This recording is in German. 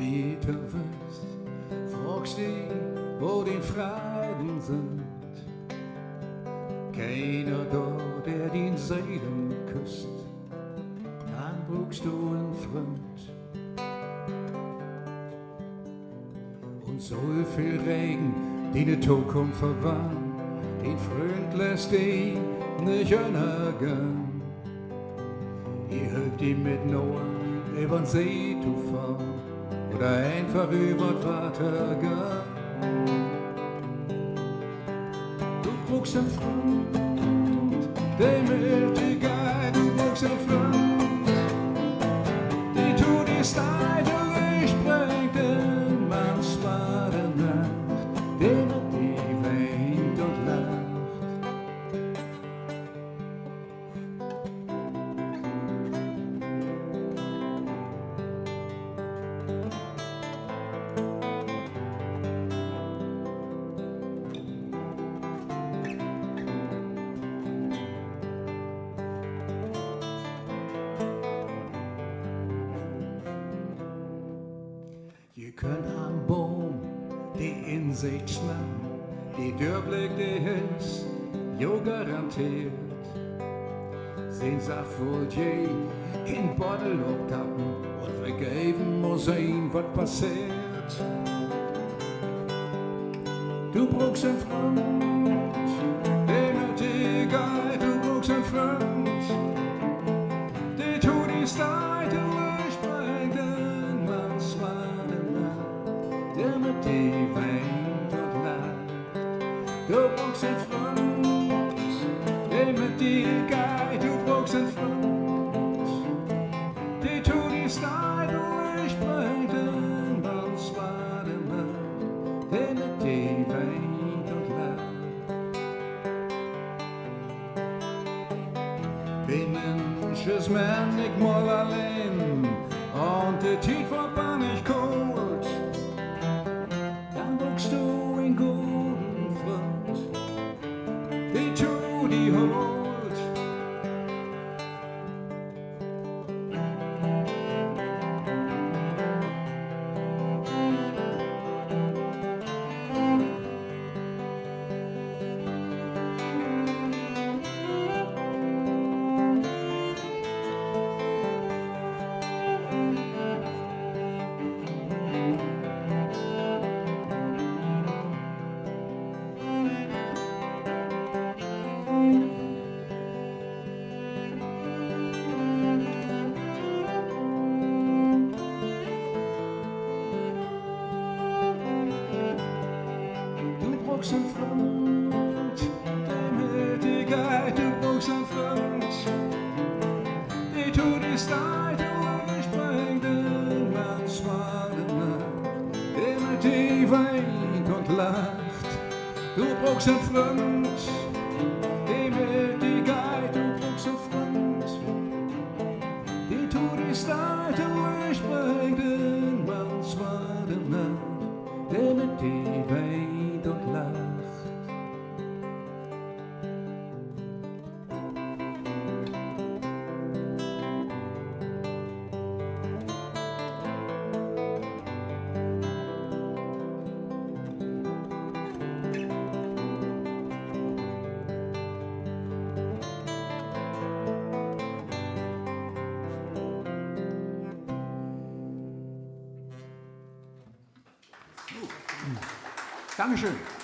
Peter wirst, fragst dich, wo die Fragen sind. Keiner da, der den Seelen küsst, dann brauchst du einen Freund. Und so viel Regen, die die Zukunft verwarnt, den Freund lässt dich nicht untergehen. Ihr hört ihn mit Noah über den See zu fahren oder einfach über das Wasser gehen. Du brauchst einen Freund, der mit dir geht. Du brauchst einen Freund, der tut dir Steine durchbringt in manchmal der Nacht, der mit dir weint und lacht. Je könnt am Baum die Insicht schnappen, die Durchblick, die Hilfs, jo garantiert. Sehen sagt wohl je in Bottle abtappen und vergeben muss ihm, was passiert. Du brauchst einen Freund, der mit dir geht, du brauchst einen Freund, der tut die Steine durchbringt in manchmal der mit dir weint und lacht. Du brauchst einen Freund, der mit dir geht. Du brauchst einen Freund, der tut die Steine durchbringt in manchmal der mit dir weint und lacht. Bin ein Mann, ich mal allein und der Tiet vorbei nicht kalt. Dann brauchst du einen guten Freund, der tut die holt. Du brauchst einen Freund, der mit dir geht. Du brauchst einen Freund, der tut die Steine durchbringt in manchmal der Nacht, der mit dir weint und lacht. Du brauchst einen Freund, der mit dir geht. Du brauchst einen Freund, der tut die Steine durchbringt in manchmal der Nacht, der mit dir weint und lacht. Dankeschön.